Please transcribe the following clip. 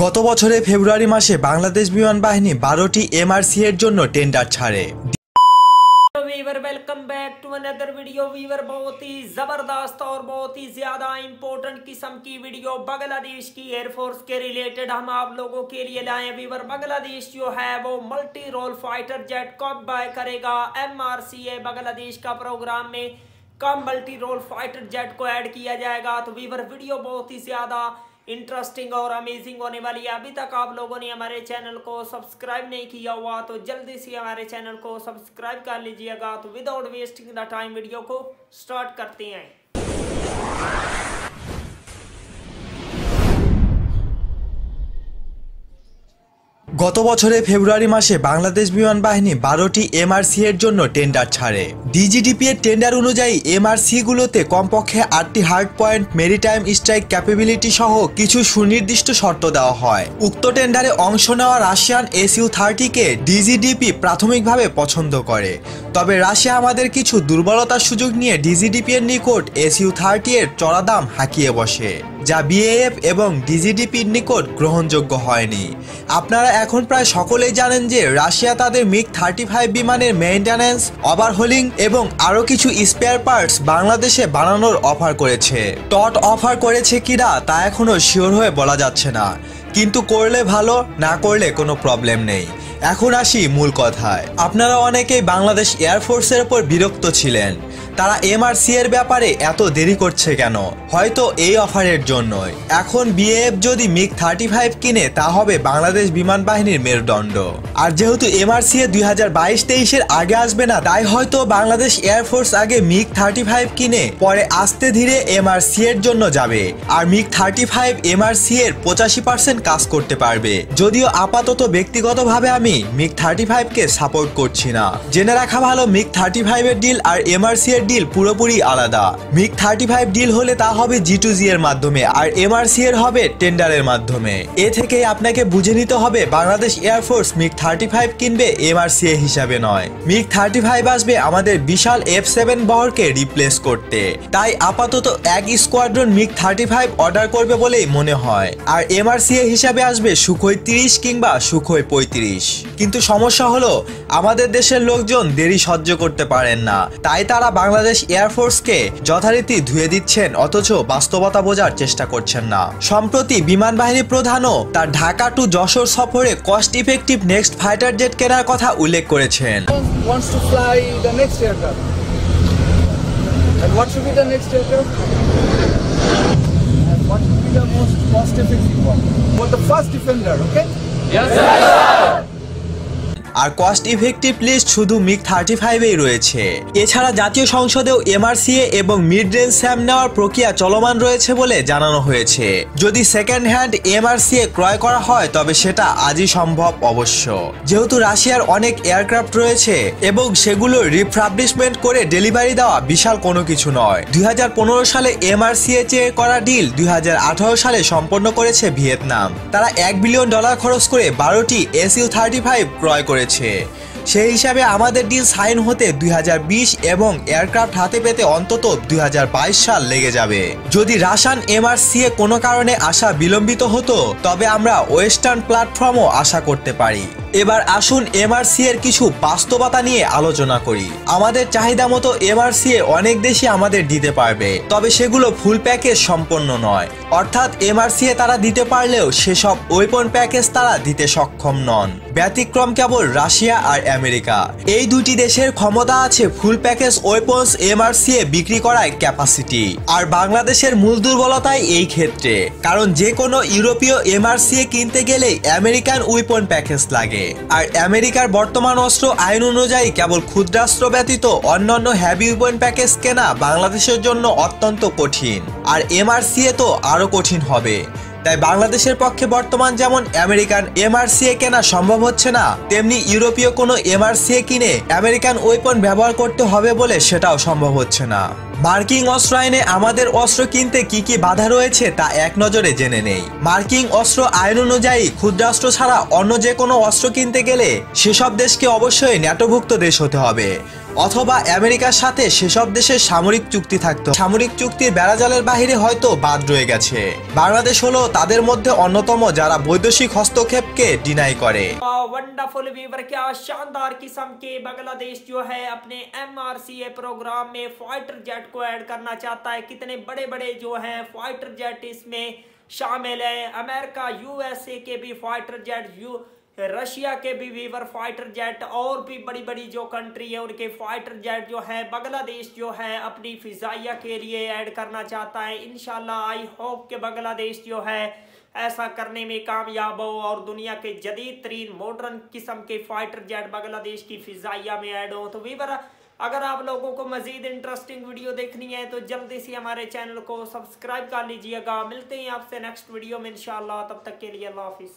গত বছরের ফেব্রুয়ারি মাসে বাংলাদেশ বিমান বাহিনী 12টি এমআরসি এর জন্য টেন্ডার ছাড়ে। Viewer welcome back to another video. Viewer बहुत ही जबरदस्त और बहुत ही ज्यादा इंपॉर्टेंट किस्म की वीडियो बांग्लादेश की एयरफोर्स के रिलेटेड हम आप लोगों के लिए लाए। वीवर बांग्लादेश जो है वो मल्टी रोल फाइटर जेट कब बाय करेगा, एमआरसीए बांग्लादेश का प्रोग्राम में कब मल्टी रोल फाइटर जेट को ऐड किया जाएगा। तो वीवर वीडियो बहुत ही ज्यादा इंटरेस्टिंग और अमेजिंग होने वाली है। अभी तक आप लोगों ने हमारे चैनल को सब्सक्राइब नहीं किया हुआ तो जल्दी से हमारे चैनल को सब्सक्राइब कर लीजिएगा। तो without wasting the time video को स्टार्ट करते हैं। গত বছরের ফেব্রুয়ারি মাসে বাংলাদেশ বিমান বাহিনী 12টি এমআরসি এর জন্য টেন্ডার ছাড়ে। ডিজিডিপি এর টেন্ডার অনুযায়ী এমআরসি গুলোতে কমপক্ষে 8টি hard point maritime strike capability সহ কিছু সুনির্দিষ্ট শর্ত দেওয়া হয়। উক্ত টেন্ডারে অংশ নেওয়া রাশিয়ান SU-30 কে ডিজিডিপি প্রাথমিকভাবে পছন্দ করে, তবে রাশিয়া আমাদের কিছু দুর্বলতার সুযোগ নিয়ে ডিজিডিপি এর নিকট SU-30 এর চড়া দাম হাঁকিয়ে বসে, যা বিএএফ এবং ডিজিডিপির নিকট গ্রহণযোগ্য হয়নি। আপনারা এখন প্রায় সকলেই জানেন যে রাশিয়া তাদের MiG-35 বিমানের মেইনটেন্যান্স, ওভারহোলিং এবং আরও কিছু স্পেয়ার পার্টস বাংলাদেশে বানানোর অফার করেছে। টট অফার করেছে কিনা তা এখনও শিওর হয়ে বলা যাচ্ছে না, কিন্তু করলে ভালো, না করলে কোনো প্রবলেম নেই। এখন আসি মূল কথায়। আপনারা অনেকেই বাংলাদেশ এয়ারফোর্সের উপর বিরক্ত ছিলেন, তারা এমআরসি এর ব্যাপারে এত দেরি করছে কেন। হয়তো এই অফারের জন্যই। এখন বিএএফ যদি MiG-35 কিনে তা হবে বাংলাদেশ বিমান বাহিনীর মেরুদণ্ড। আর যেহেতু এমআরসি এ 2022-23 আগে আসবে না, তাই হয়তো বাংলাদেশ এয়ারফোর্স আগে MiG-35 কিনে পরে আস্তে ধীরে এমআরসি এর জন্য যাবে। আর MiG-35 এমআরসি এর 85% কাজ করতে পারবে। যদিও আপাতত ব্যক্তিগতভাবে আমি MiG-35 কে সাপোর্ট করছি না। জেনে রাখা ভালো, MiG-35 এর ডিল আর এমআরসি এর ডিল পুরোপুরি আলাদা। MiG-35 ডিল হলে তা হবে G2G এর মাধ্যমে, আর এমআরসি এর হবে টেন্ডারের মাধ্যমে। এ থেকেই আপনাকে বুঝে নিতে হবে বাংলাদেশ এয়ারফোর্স MiG-35 কিনবে এমআরসি হিসাবে নয়। MiG-35 আসবে আমাদের বিশাল F7 বহরকে রিপ্লেস করতে। তাই আপাতত এক স্কোয়াড্রন MiG-35 অর্ডার করবে বলেই মনে হয়। আর এমআরসি হিসাবে আসবে সুখোই 30 কিংবা সুখোই 35। কিন্তু সমস্যা হলো আমাদের দেশের লোকজন দেরি সহ্য করতে পারেন না, তাই তারা বাংলাদেশ এয়ারফোর্সকে যথারীতি ধুয়ে দিচ্ছেন, অথচ বাস্তবতা বোঝার চেষ্টা করছেন না। সম্প্রতি বিমান বাহিনী প্রধানও তার ঢাকা টু যশোর সফরে cost effective next fighter jet কেনার কথা উল্লেখ করেছেন। আর কস্ট ইফেক্টিভ লিস্ট শুধু MiG-35 এই রয়েছে। এছাড়া জাতীয় সংসদেও এমআরসিএ এবং মিড রেঞ্জ স্যাম নেওয়ার প্রক্রিয়া চলমান রয়েছে বলে জানানো হয়েছে। যদি সেকেন্ড হ্যান্ড এমআরসিএ ক্রয় করা হয় তবে সেটা আজই সম্ভব অবশ্য, যেহেতু রাশিয়ার অনেক এয়ারক্রাফট রয়েছে এবং সেগুলো রিফ্রাবলিশমেন্ট করে ডেলিভারি দেওয়া বিশাল কোনো কিছু নয়। 2015 সালে এমআরসিএ চেয়ে করা ডিল 2018 সালে সম্পন্ন করেছে ভিয়েতনাম। তারা $1 বিলিয়ন খরচ করে 12টি SU-35 ক্রয় করেছে। সেই হিসাবে আমাদের ডিল সাইন হতে 2020 এবং এয়ারক্রাফট হাতে পেতে অন্তত 2022 সাল লেগে যাবে। যদি রাশিয়ান এমআরসিএ কোনো কারণে আসা বিলম্বিত হতো তবে আমরা ওয়েস্টার্ন প্ল্যাটফর্মও আশা করতে পারি। এবার আসুন এমআরসি এর কিছু বাস্তবতা নিয়ে আলোচনা করি। আমাদের চাহিদা মতো এমআরসিএ অনেক দেশই আমাদের দিতে পারবে, তবে সেগুলো ফুল প্যাকেজ সম্পন্ন নয়। অর্থাৎ এমআরসিএ তারা দিতে পারলেও সেসব ওয়েপন প্যাকেজ তারা দিতে সক্ষম নন। ব্যতিক্রম কেবল রাশিয়া আর আমেরিকা। এই দুটি দেশের ক্ষমতা আছে ফুল প্যাকেজ ওয়েপন্স এমআরসিএ বিক্রি করার ক্যাপাসিটি। আর বাংলাদেশের মূল দুর্বলতাই এই ক্ষেত্রে, কারণ যে কোনো ইউরোপীয় এমআরসিএ কিনতে গেলেই আমেরিকান ওয়েপন প্যাকেজ লাগে। আর আমেরিকার বর্তমান অস্ত্র আইন অনুযায়ী কেবল ক্ষুদ্রাস্ত্র ব্যতীত অন্যান্য হ্যাভি ওয়েপন প্যাকেজ কেনা বাংলাদেশের জন্য অত্যন্ত কঠিন। আর এমআরসিএ তো আরো কঠিন হবে। তাই বাংলাদেশের পক্ষে বর্তমান যেমন আমেরিকান এমআরসিএ কেনা সম্ভব হচ্ছে না, তেমনি ইউরোপীয় কোনো এমআরসিএ কিনে আমেরিকান ওয়েপন ব্যবহার করতে হবে বলে সেটাও সম্ভব হচ্ছে না। মার্কিং অস্ত্র আইনে আমাদের অস্ত্র কিনতে কি কি বাধা রয়েছে তা এক নজরে জেনে নেই। মার্কিং অস্ত্র আইন অনুযায়ী ক্ষুদ্রাস্ত্র ছাড়া অন্য যে কোনো অস্ত্র কিনতে গেলে সেসব দেশকে অবশ্যই ন্যাটোভুক্ত দেশ হতে হবে। অথবা আমেরিকার সাথে সেসব দেশের সামরিক চুক্তি থাকতো। সামরিক চুক্তির বেড়াজালের বাহিরে হয়তো বাদ রয়ে গেছে। বাংলাদেশ হলো তাদের মধ্যে অন্যতম যারা বৈদেশিক হস্তক্ষেপকে ডিনাই করে। वंडरफुल वीवर, क्या शानदार किस्म के बांग्लादेश जो है अपने MRCA प्रोग्राम में फाइटर जेट को ऐड करना चाहता है। कितने बड़े बड़े जो हैं फाइटर जेट इसमें शामिल है। अमेरिका, USA के भी फाइटर जेट, रशिया के भी वीवर फाइटर जेट, और भी बड़ी बड़ी जो कंट्री है उनके फाइटर जेट जो है बांग्लादेश जो है अपनी फिजाइया के लिए ऐड करना चाहता है। इंशाल्लाह आई होप के बांग्लादेश जो है ऐसा करने में कामयाब हो और दुनिया के जदीद तरीन मॉडर्न किस्म के फाइटर जेट बांग्लादेश की फिजाइया में ऐड हो। तो वीवर, अगर आप लोगों को मजीद इंटरेस्टिंग वीडियो देखनी है तो जल्दी से हमारे चैनल को सब्सक्राइब कर लीजिएगा। मिलते हैं आपसे नेक्स्ट वीडियो में इंशाल्लाह, तब तक के लिए अल्लाह हाफिज।